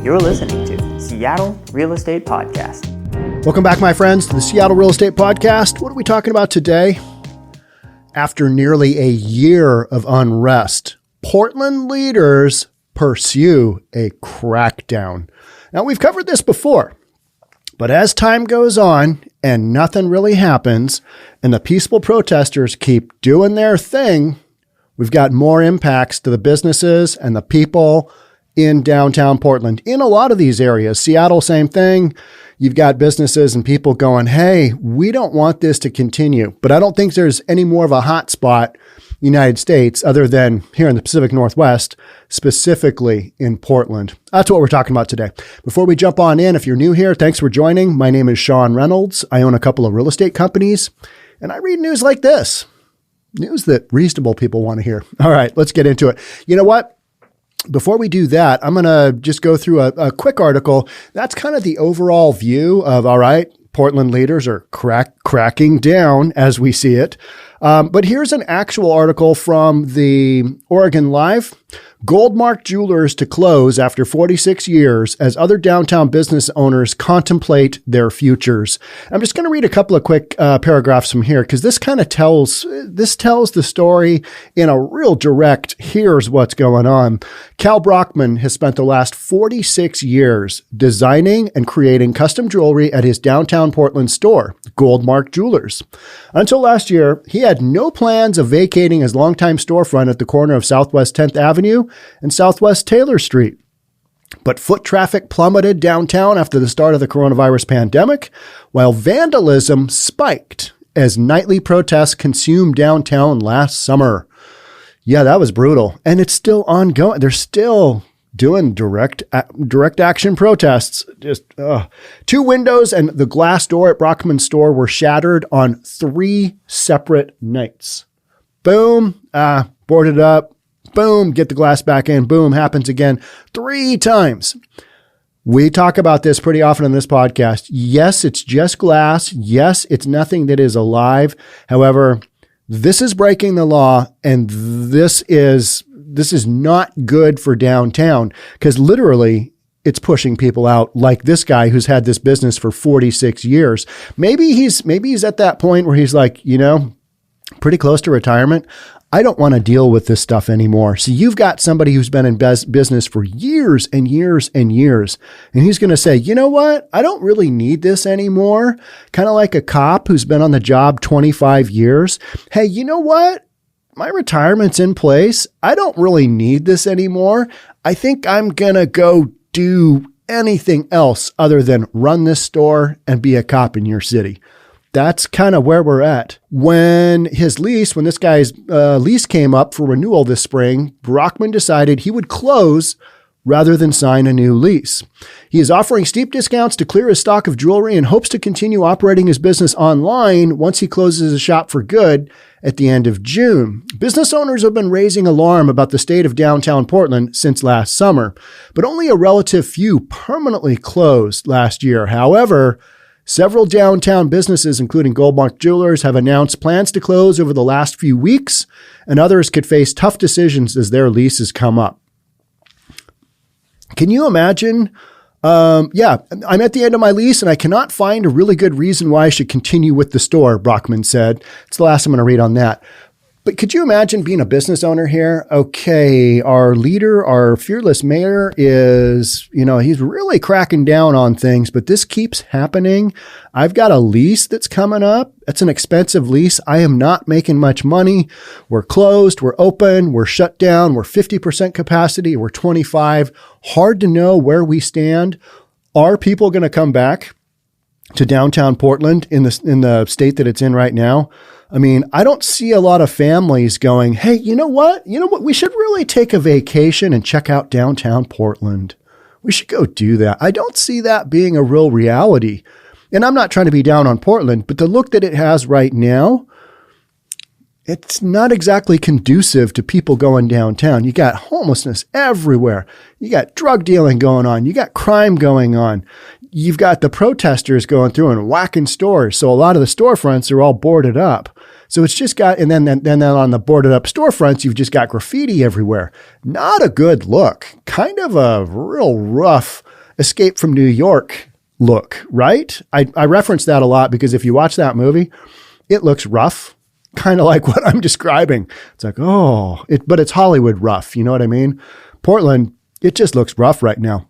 You're listening to Seattle Real Estate Podcast. Welcome back, my friends, to the Seattle Real Estate Podcast. What are we talking about today? After nearly a year of unrest, Portland leaders pursue a crackdown. Now, we've covered this before, but as time goes on and nothing really happens, and the peaceful protesters keep doing their thing, we've got more impacts to the businesses and the people in downtown Portland. In a lot of these areas, Seattle, same thing. You've got businesses and people going, hey, we don't want this to continue. But I don't think there's any more of a hot spot in the United States other than here in the Pacific Northwest, specifically in Portland. That's what we're talking about today. Before we jump on in, if you're new here, thanks for joining. My name is Sean Reynolds. I own a couple of real estate companies, and I read news like this. News that reasonable people want to hear. All right, let's get into it. You know what? Before we do that, I'm going to just go through a quick article. That's kind of the overall view of, all right, Portland leaders are cracking down as we see it. But here's an actual article from the Oregon Live. Goldmark Jewelers to close after 46 years as other downtown business owners contemplate their futures. I'm just going to read a couple of quick paragraphs from here because this kind of tells the story in a real direct, here's what's going on. Brockman has spent the last 46 years designing and creating custom jewelry at his downtown Portland store, Goldmark Jewelers. Until last year, he had no plans of vacating his longtime storefront at the corner of Southwest 10th Avenue and Southwest Taylor Street. But foot traffic plummeted downtown after the start of the coronavirus pandemic, while vandalism spiked as nightly protests consumed downtown last summer. Yeah, that was brutal. And it's still ongoing. They're still doing direct action protests. Just 2 windows and the glass door at Brockman's store were shattered on 3 separate nights. Boom, boarded up. Boom, get the glass back in. Boom, happens again 3 times. We talk about this pretty often on this podcast. Yes, it's just glass. Yes, it's nothing that is alive. However, this is breaking the law, and this is not good for downtown because literally it's pushing people out like this guy who's had this business for 46 years. Maybe he's at that point where he's like, pretty close to retirement. I don't want to deal with this stuff anymore. So you've got somebody who's been in business for years and years and years, and he's going to say, you know what? I don't really need this anymore. Kind of like a cop who's been on the job 25 years. Hey, you know what? My retirement's in place. I don't really need this anymore. I think I'm going to go do anything else other than run this store and be a cop in your city. That's kind of where we're at. When this guy's lease came up for renewal this spring, Brockman decided he would close rather than sign a new lease. He is offering steep discounts to clear his stock of jewelry and hopes to continue operating his business online once he closes his shop for good at the end of June. Business owners have been raising alarm about the state of downtown Portland since last summer, but only a relative few permanently closed last year. However, several downtown businesses, including Goldmark Jewelers, have announced plans to close over the last few weeks, and others could face tough decisions as their leases come up. Can you imagine? I'm at the end of my lease, and I cannot find a really good reason why I should continue with the store, Brockman said. It's the last I'm going to read on that. But could you imagine being a business owner here? Okay, our leader, our fearless mayor is, he's really cracking down on things, but this keeps happening. I've got a lease that's coming up. It's an expensive lease. I am not making much money. We're closed. We're open. We're shut down. We're 50% capacity. We're 25. Hard to know where we stand. Are people going to come back to downtown Portland in the state that it's in right now? I mean, I don't see a lot of families going, hey, you know what? We should really take a vacation and check out downtown Portland. We should go do that. I don't see that being a real reality. And I'm not trying to be down on Portland, but the look that it has right now, it's not exactly conducive to people going downtown. You got homelessness everywhere. You got drug dealing going on. You got crime going on. You've got the protesters going through and whacking stores. So a lot of the storefronts are all boarded up. So it's just got, and then on the boarded up storefronts, you've just got graffiti everywhere. Not a good look. Kind of a real rough Escape from New York look, right? I reference that a lot because if you watch that movie, it looks rough, kind of like what I'm describing. It's like, but it's Hollywood rough. You know what I mean? Portland, it just looks rough right now.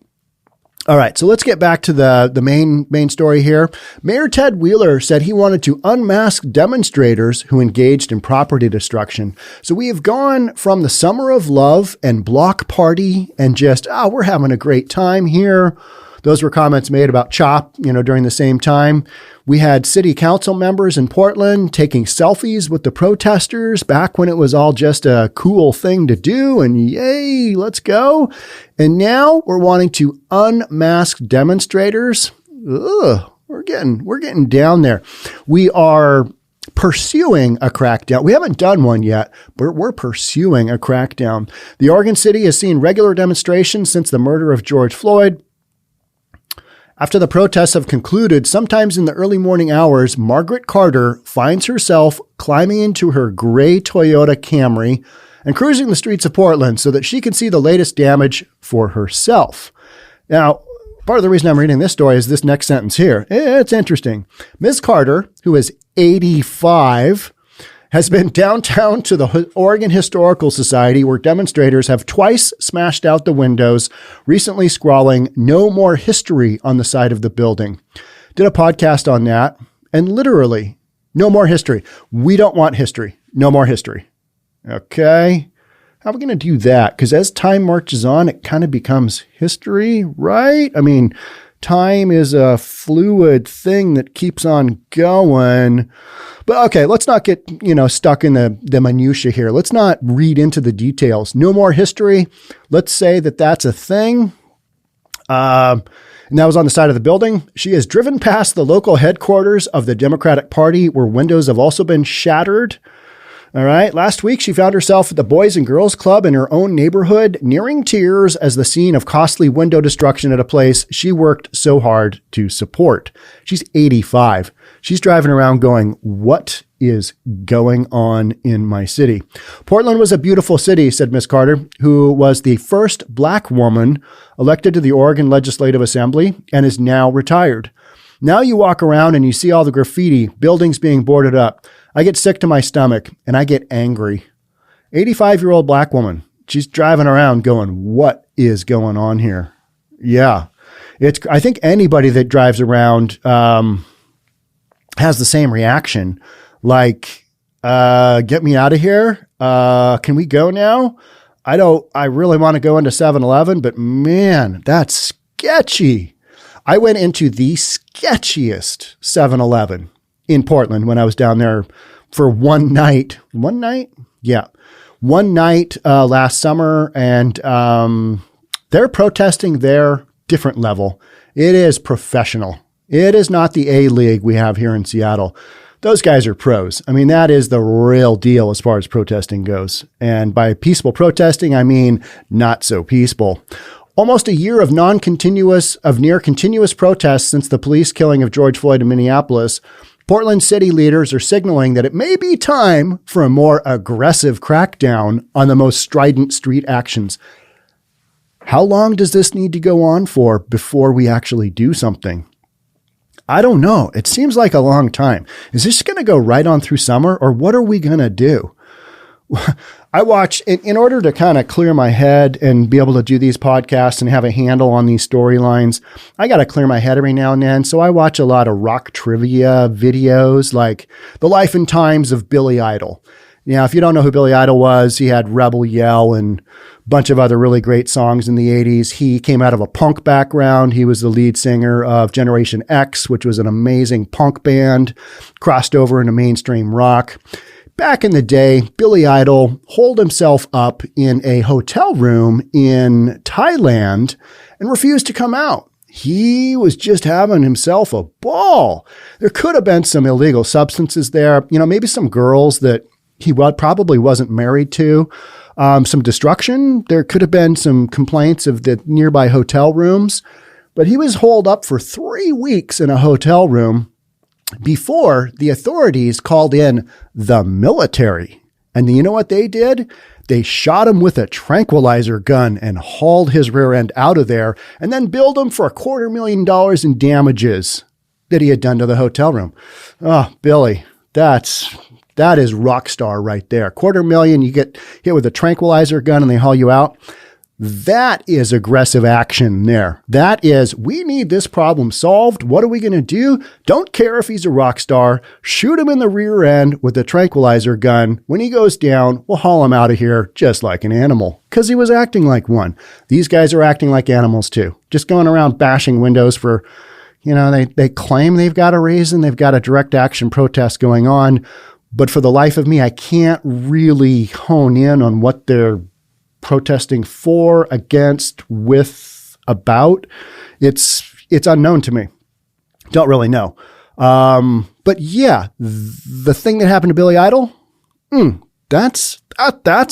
All right, so let's get back to the main story here. Mayor Ted Wheeler said he wanted to unmask demonstrators who engaged in property destruction. So we have gone from the summer of love and block party and just, we're having a great time here. Those were comments made about CHOP, during the same time. We had city council members in Portland taking selfies with the protesters back when it was all just a cool thing to do and yay, let's go. And now we're wanting to unmask demonstrators. We're getting down there. We are pursuing a crackdown. We haven't done one yet, but we're pursuing a crackdown. The Oregon City has seen regular demonstrations since the murder of George Floyd. After the protests have concluded, sometimes in the early morning hours, Margaret Carter finds herself climbing into her gray Toyota Camry and cruising the streets of Portland so that she can see the latest damage for herself. Now, part of the reason I'm reading this story is this next sentence here. It's interesting. Ms. Carter, who is 85, has been downtown to the Oregon Historical Society, where demonstrators have twice smashed out the windows, recently scrawling "No More History" on the side of the building. Did a podcast on that, and literally, no more history. We don't want history. No more history. Okay. How are we going to do that? Because as time marches on, it kind of becomes history, right? I mean, time is a fluid thing that keeps on going. But okay, let's not get, stuck in the minutia here. Let's not read into the details. No more history. Let's say that that's a thing. And that was on the side of the building. She has driven past the local headquarters of the Democratic Party, where windows have also been shattered. All right. Last week, she found herself at the Boys and Girls Club in her own neighborhood, nearing tears as the scene of costly window destruction at a place she worked so hard to support. She's 85. She's driving around going, what is going on in my city? Portland was a beautiful city, said Miss Carter, who was the first Black woman elected to the Oregon Legislative Assembly and is now retired. Now you walk around and you see all the graffiti, buildings being boarded up. I get sick to my stomach and I get angry. 85-year-old Black woman. She's driving around going, what is going on here? Yeah. I think anybody that drives around has the same reaction. Like, get me out of here. Can we go now? I really want to go into 7-Eleven, but man, that's sketchy. I went into the sketchiest 7-Eleven in Portland when I was down there for one night. One night? Yeah. One night last summer, and they're protesting their different level. It is professional. It is not the A-League we have here in Seattle. Those guys are pros. I mean, that is the real deal as far as protesting goes. And by peaceful protesting, I mean not so peaceful. Almost a year of near continuous protests since the police killing of George Floyd in Minneapolis, Portland city leaders are signaling that it may be time for a more aggressive crackdown on the most strident street actions. How long does this need to go on for before we actually do something? I don't know. It seems like a long time. Is this going to go right on through summer, or what are we going to do? I watch, in order to kind of clear my head and be able to do these podcasts and have a handle on these storylines, I got to clear my head every now and then. So I watch a lot of rock trivia videos, like The Life and Times of Billy Idol. Now, if you don't know who Billy Idol was, he had Rebel Yell and a bunch of other really great songs in the 80s. He came out of a punk background. He was the lead singer of Generation X, which was an amazing punk band, crossed over into mainstream rock. Back in the day, Billy Idol holed himself up in a hotel room in Thailand and refused to come out. He was just having himself a ball. There could have been some illegal substances there, maybe some girls that he probably wasn't married to, some destruction. There could have been some complaints of the nearby hotel rooms, but he was holed up for 3 weeks in a hotel room before the authorities called in the military. And you know what they did? They shot him with a tranquilizer gun and hauled his rear end out of there and then billed him for $250,000 in damages that he had done to the hotel room. Oh, Billy, that is rock star right there. $250,000, you get hit with a tranquilizer gun and they haul you out. That is aggressive action there. That is, we need this problem solved. What are we going to do? Don't care if he's a rock star. Shoot him in the rear end with a tranquilizer gun. When he goes down, we'll haul him out of here just like an animal because he was acting like one. These guys are acting like animals too. Just going around bashing windows for, they claim they've got a reason. They've got a direct action protest going on. But for the life of me, I can't really hone in on what they're protesting for, against, with, about. It's unknown to me. Don't really know. But yeah, the thing that happened to Billy Idol, that's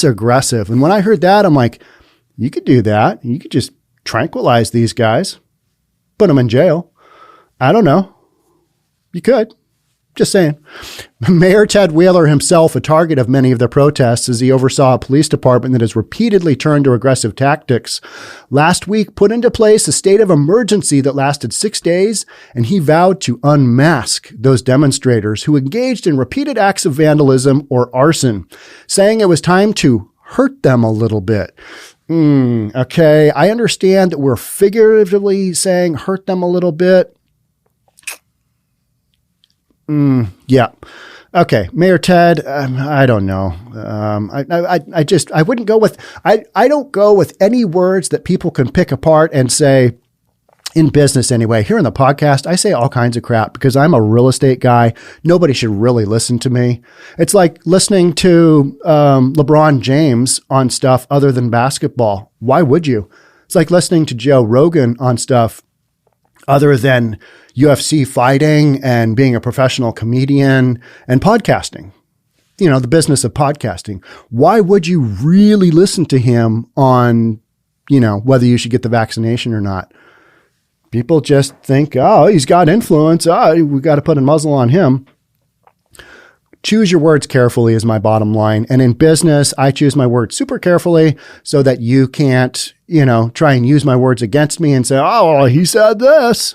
aggressive. And when I heard that, I'm like, you could do that. You could just tranquilize these guys, put them in jail. I don't know. You could. Just saying. Mayor Ted Wheeler himself, a target of many of the protests as he oversaw a police department that has repeatedly turned to aggressive tactics, last week put into place a state of emergency that lasted 6 days, and he vowed to unmask those demonstrators who engaged in repeated acts of vandalism or arson, saying it was time to hurt them a little bit. Okay, I understand that we're figuratively saying hurt them a little bit. Yeah. Okay. Mayor Ted, I don't know. I wouldn't go with, I don't go with any words that people can pick apart and say, in business anyway. Here in the podcast, I say all kinds of crap because I'm a real estate guy. Nobody should really listen to me. It's like listening to LeBron James on stuff other than basketball. Why would you? It's like listening to Joe Rogan on stuff other than UFC fighting and being a professional comedian and podcasting, the business of podcasting. Why would you really listen to him on, whether you should get the vaccination or not? People just think, oh, he's got influence. Oh, we got to put a muzzle on him. Choose your words carefully is my bottom line. And in business, I choose my words super carefully so that you can't, try and use my words against me and say, oh, he said this.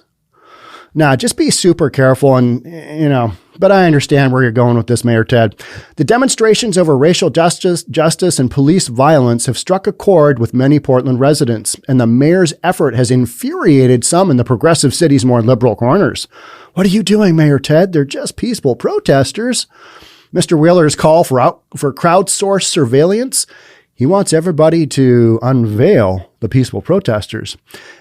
Nah, just be super careful and, but I understand where you're going with this, Mayor Ted. The demonstrations over racial justice and police violence have struck a chord with many Portland residents, and the mayor's effort has infuriated some in the progressive city's more liberal corners. What are you doing, Mayor Ted? They're just peaceful protesters. Mr. Wheeler's call for crowdsourced surveillance. He wants everybody to unveil the peaceful protesters.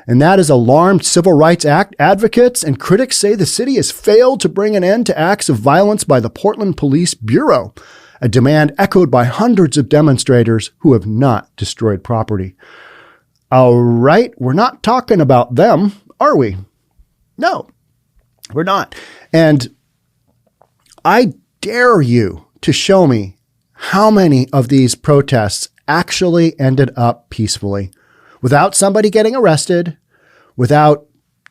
And that has alarmed civil rights advocates, and critics say the city has failed to bring an end to acts of violence by the Portland Police Bureau, a demand echoed by hundreds of demonstrators who have not destroyed property. All right, we're not talking about them, are we? No, we're not. And I dare you to show me how many of these protests actually ended up peacefully, without somebody getting arrested, without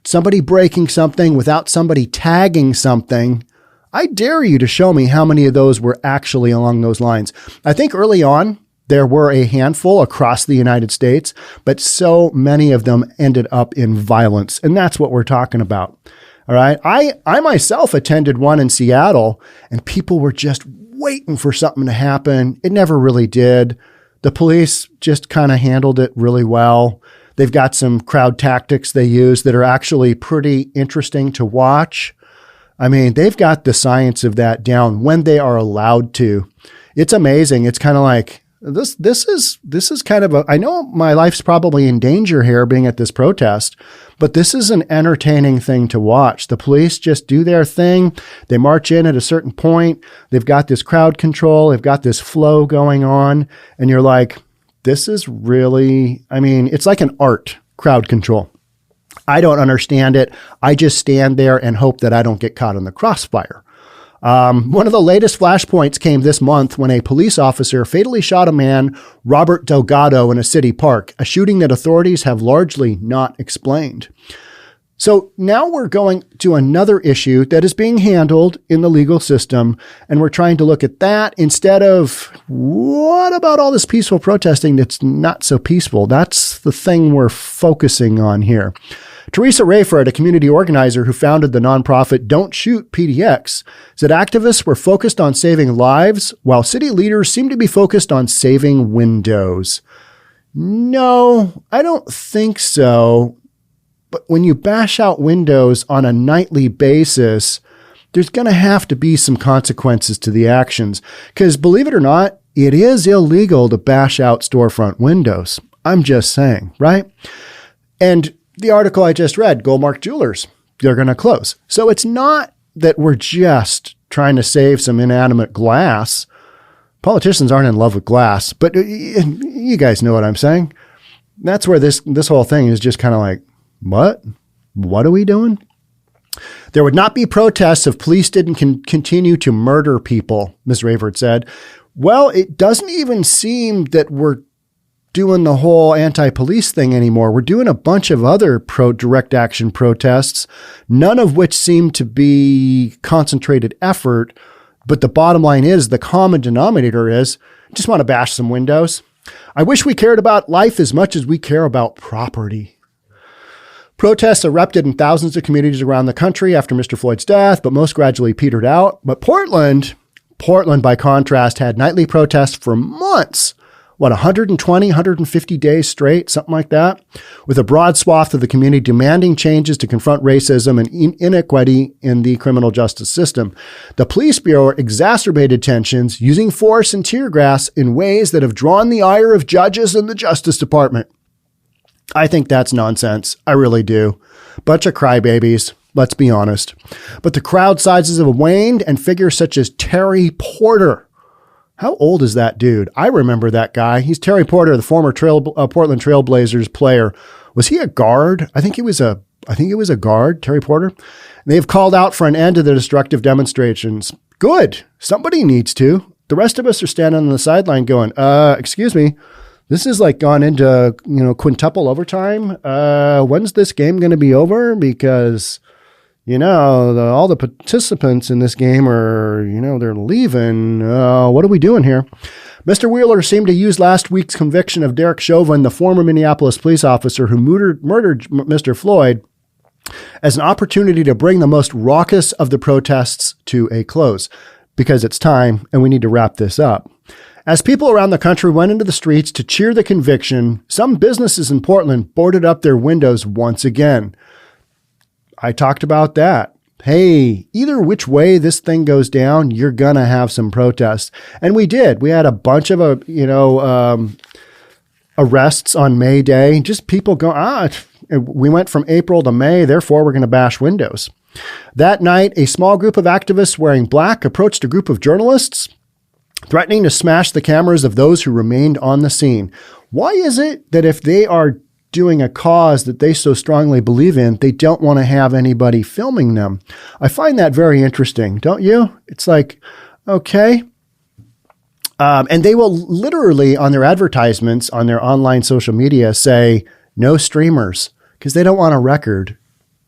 somebody breaking something, without somebody tagging something. I dare you to show me how many of those were actually along those lines. I think early on, there were a handful across the United States, but so many of them ended up in violence. And that's what we're talking about. All right. I myself attended one in Seattle, and people were just waiting for something to happen. It never really did. The police just kind of handled it really well. They've got some crowd tactics they use that are actually pretty interesting to watch. I mean, they've got the science of that down when they are allowed to. It's amazing. It's kind of like, this is kind of I know my life's probably in danger here being at this protest, but this is an entertaining thing to watch. The police just do their thing. They march in at a certain point. They've got this crowd control. They've got this flow going on. And you're like, this is really, it's like an art, crowd control. I don't understand it. I just stand there and hope that I don't get caught in the crossfire. One of the latest flashpoints came this month when a police officer fatally shot a man, Robert Delgado, in a city park, a shooting that authorities have largely not explained. So now we're going to another issue that is being handled in the legal system, and we're trying to look at that instead of what about all this peaceful protesting that's not so peaceful? That's the thing we're focusing on here. Teresa Rayford, a community organizer who founded the nonprofit Don't Shoot PDX, said activists were focused on saving lives while city leaders seem to be focused on saving windows. No, I don't think so. But when you bash out windows on a nightly basis, there's going to have to be some consequences to the actions. Because believe it or not, it is illegal to bash out storefront windows. I'm just saying, right? And the article I just read, Goldmark Jewelers, they're going to close. So it's not that we're just trying to save some inanimate glass. Politicians aren't in love with glass, but you guys know what I'm saying. That's where this whole thing is just kind of like, what? What are we doing? There would not be protests if police didn't continue to murder people, Ms. Rayford said. Well, it doesn't even seem that we're doing the whole anti-police thing anymore. We're doing a bunch of other direct action protests, none of which seem to be concentrated effort. But the bottom line is, the common denominator is, just want to bash some windows. I wish we cared about life as much as we care about property. Protests erupted in thousands of communities around the country after Mr. Floyd's death, but most gradually petered out. But Portland, by contrast, had nightly protests for months. 120, 150 days straight, something like that, with a broad swath of the community demanding changes to confront racism and inequity in the criminal justice system. The police bureau exacerbated tensions using force and tear gas in ways that have drawn the ire of judges in the Justice Department. I think that's nonsense. I really do. Bunch of crybabies. Let's be honest. But the crowd sizes have waned, and figures such as Terry Porter. How old is that dude? I remember that guy. He's Terry Porter, the former Portland Trailblazers player. Was he a guard? I think he was a guard, Terry Porter. They've called out for an end to the destructive demonstrations. Good. Somebody needs to. The rest of us are standing on the sideline going, excuse me. This is like gone into, quintuple overtime. When's this game going to be over? Because, all the participants in this game are, they're leaving. What are we doing here? Mr. Wheeler seemed to use last week's conviction of Derek Chauvin, the former Minneapolis police officer who murdered Mr. Floyd, as an opportunity to bring the most raucous of the protests to a close, because it's time and we need to wrap this up. As people around the country went into the streets to cheer the conviction, some businesses in Portland boarded up their windows once again. I talked about that. Hey, either which way this thing goes down, you're going to have some protests. And we did. We had a bunch of, arrests on May Day. Just people going, we went from April to May, therefore we're going to bash windows. That night, a small group of activists wearing black approached a group of journalists, threatening to smash the cameras of those who remained on the scene. Why is it that if they are doing a cause that they so strongly believe in, they don't want to have anybody filming them? I find that very interesting, don't you? It's like, okay. And they will literally, on their advertisements, on their online social media, say, no streamers, because they don't want a record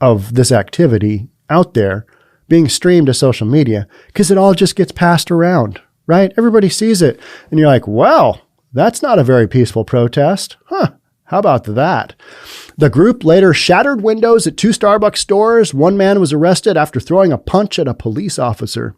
of this activity out there being streamed to social media, because it all just gets passed around. Right? Everybody sees it. And you're like, well, that's not a very peaceful protest. Huh. How about that? The group later shattered windows at 2 Starbucks stores. One man was arrested after throwing a punch at a police officer.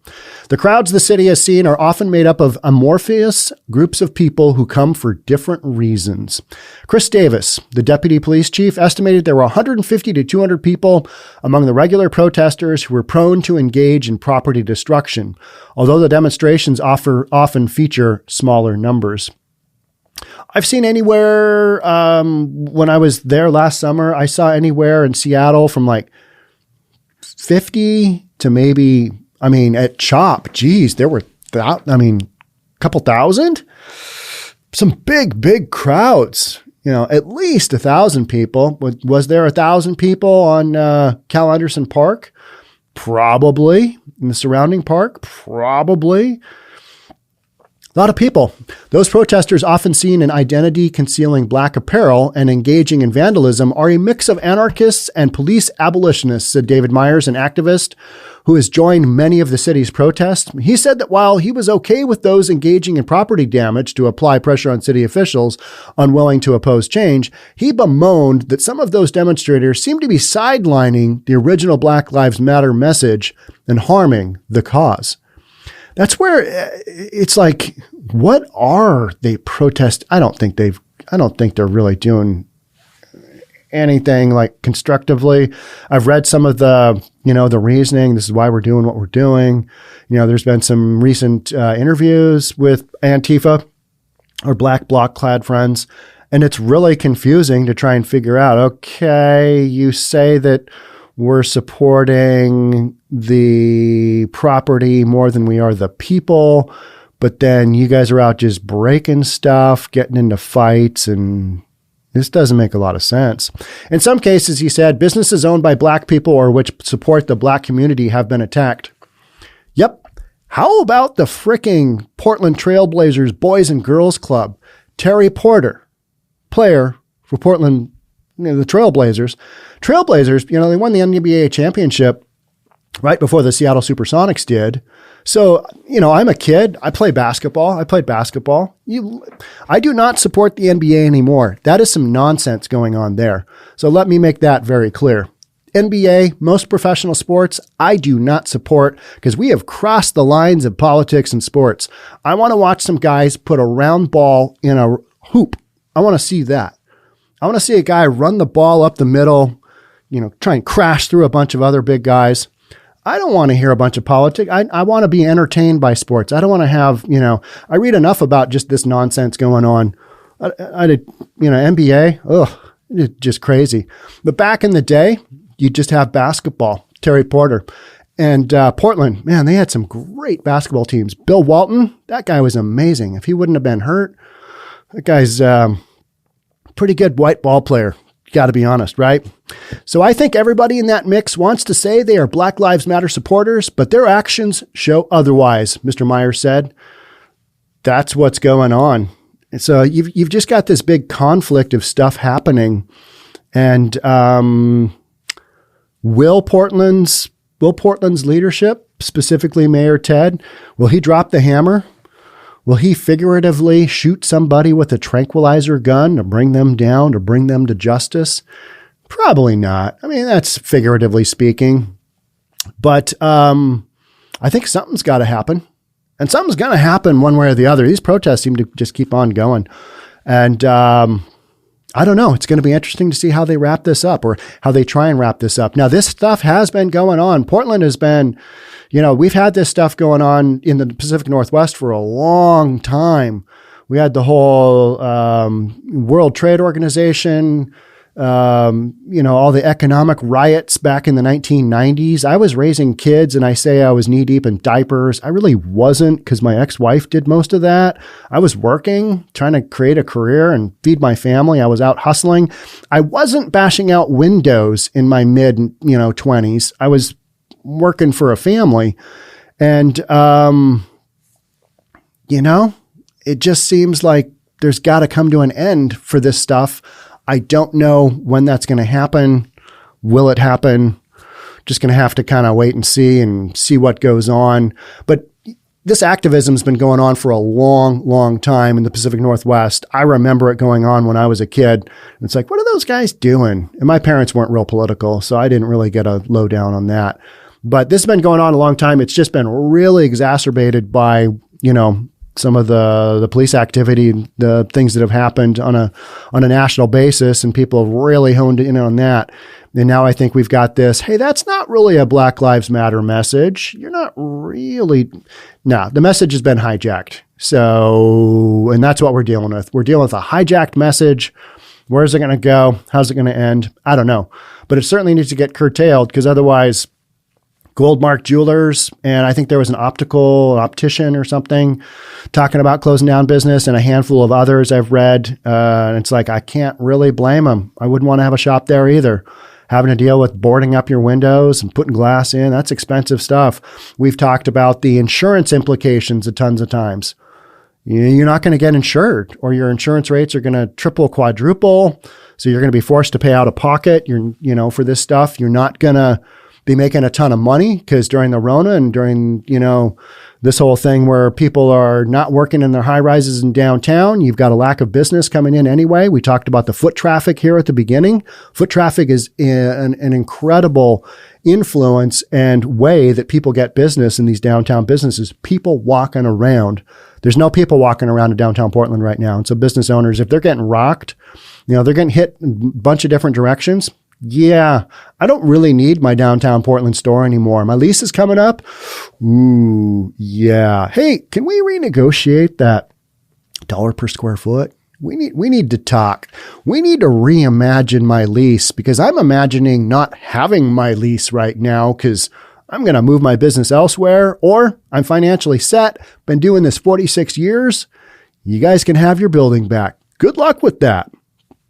The crowds the city has seen are often made up of amorphous groups of people who come for different reasons. Chris Davis, the deputy police chief, estimated there were 150 to 200 people among the regular protesters who were prone to engage in property destruction, although the demonstrations often feature smaller numbers. I've seen anywhere, when I was there last summer, I saw anywhere in Seattle from like 50 to maybe, at CHOP, geez, there were, a couple thousand. Some big crowds, at least 1,000 people. Was there 1,000 people on Cal Anderson Park? Probably. In the surrounding park? Probably. A lot of people. Those protesters, often seen in identity-concealing black apparel and engaging in vandalism, are a mix of anarchists and police abolitionists, said David Myers, an activist who has joined many of the city's protests. He said that while he was okay with those engaging in property damage to apply pressure on city officials unwilling to oppose change, he bemoaned that some of those demonstrators seemed to be sidelining the original Black Lives Matter message and harming the cause. That's where it's like, what are they protest? I don't think they're really doing anything like constructively. I've read some of the reasoning. This is why we're doing what we're doing. There's been some recent interviews with Antifa, or black bloc clad friends, and it's really confusing to try and figure out, okay, you say that we're supporting the property more than we are the people, but then you guys are out just breaking stuff, getting into fights, and this doesn't make a lot of sense. In some cases, he said, businesses owned by black people or which support the black community have been attacked. Yep. How about the fricking Portland Trailblazers Boys and Girls Club? Terry Porter, player for Portland, the Trailblazers. Trailblazers, they won the NBA championship right before the Seattle Supersonics did. So, I'm a kid. I play basketball. I played basketball. I do not support the NBA anymore. That is some nonsense going on there. So let me make that very clear. NBA, most professional sports, I do not support because we have crossed the lines of politics and sports. I want to watch some guys put a round ball in a hoop. I want to see that. I want to see a guy run the ball up the middle, try and crash through a bunch of other big guys. I don't want to hear a bunch of politics. I want to be entertained by sports. I don't want to have, I read enough about just this nonsense going on. NBA, it's just crazy. But back in the day, you just have basketball. Terry Porter. And Portland, man, they had some great basketball teams. Bill Walton, that guy was amazing. If he wouldn't have been hurt, that guy's pretty good white ball player. Got to be honest, right? So I think everybody in that mix wants to say they are Black Lives Matter supporters, but their actions show otherwise, Mr. Myers said. That's what's going on. And so you've just got this big conflict of stuff happening. And will Portland's leadership, specifically Mayor Ted, will he drop the hammer? Will he figuratively shoot somebody with a tranquilizer gun to bring them down, to bring them to justice? Probably not. I mean, that's figuratively speaking. But I think something's got to happen. And something's going to happen one way or the other. These protests seem to just keep on going. And I don't know. It's going to be interesting to see how they wrap this up or how they try and wrap this up. Now, this stuff has been going on. Portland has been, we've had this stuff going on in the Pacific Northwest for a long time. We had the whole World Trade Organization, all the economic riots back in the 1990s. I was raising kids and I say I was knee deep in diapers. I really wasn't because my ex-wife did most of that. I was working, trying to create a career and feed my family. I was out hustling. I wasn't bashing out windows in my mid, 20s. I was working for a family. And, it just seems like there's got to come to an end for this stuff. I don't know when that's going to happen. Will it happen? Just going to have to kind of wait and see what goes on. But this activism's been going on for a long, long time in the Pacific Northwest. I remember it going on when I was a kid. It's like, what are those guys doing? And my parents weren't real political, so I didn't really get a lowdown on that. But this has been going on a long time. It's just been really exacerbated by, some of the police activity, the things that have happened on a national basis, and people have really honed in on that. And now I think we've got this, hey, that's not really a Black Lives Matter message. You're not really, no, the message has been hijacked. So, and that's what we're dealing with. We're dealing with a hijacked message. Where's it going to go? How's it going to end? I don't know. But it certainly needs to get curtailed because otherwise Goldmark Jewelers, and I think there was an optician or something talking about closing down business, and a handful of others I've read. And it's like, I can't really blame them. I wouldn't want to have a shop there either. Having to deal with boarding up your windows and putting glass in, that's expensive stuff. We've talked about the insurance implications a tons of times. you're not going to get insured, or your insurance rates are going to triple, quadruple. So you're going to be forced to pay out of pocket. For this stuff, you're not going to be making a ton of money, because during the Rona and during, this whole thing where people are not working in their high rises in downtown, you've got a lack of business coming in anyway. We talked about the foot traffic here at the beginning. Foot traffic is an incredible influence and way that people get business in these downtown businesses. People walking around. There's no people walking around in downtown Portland right now. And so business owners, if they're getting rocked, they're getting hit in a bunch of different directions. Yeah, I don't really need my downtown Portland store anymore. My lease is coming up. Ooh, yeah. Hey, can we renegotiate that $1 per square foot? We need to talk. We need to reimagine my lease, because I'm imagining not having my lease right now because I'm going to move my business elsewhere, or I'm financially set, been doing this 46 years. You guys can have your building back. Good luck with that.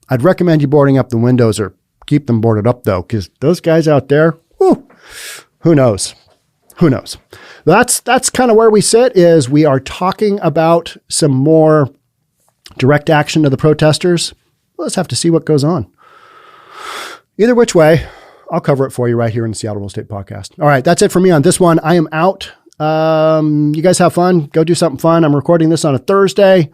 I'd recommend you boarding up the windows, or keep them boarded up though, because those guys out there, who knows? Who knows? That's kind of where we sit. Is we are talking about some more direct action to the protesters. We'll just have to see what goes on. Either which way, I'll cover it for you right here in the Seattle Real Estate Podcast. All right, that's it for me on this one. I am out. You guys have fun. Go do something fun. I'm recording this on a Thursday.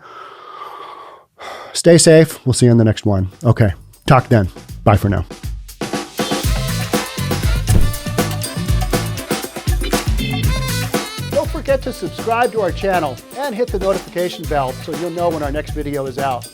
Stay safe. We'll see you on the next one. Okay, talk then. Bye for now. Don't forget to subscribe to our channel and hit the notification bell so you'll know when our next video is out.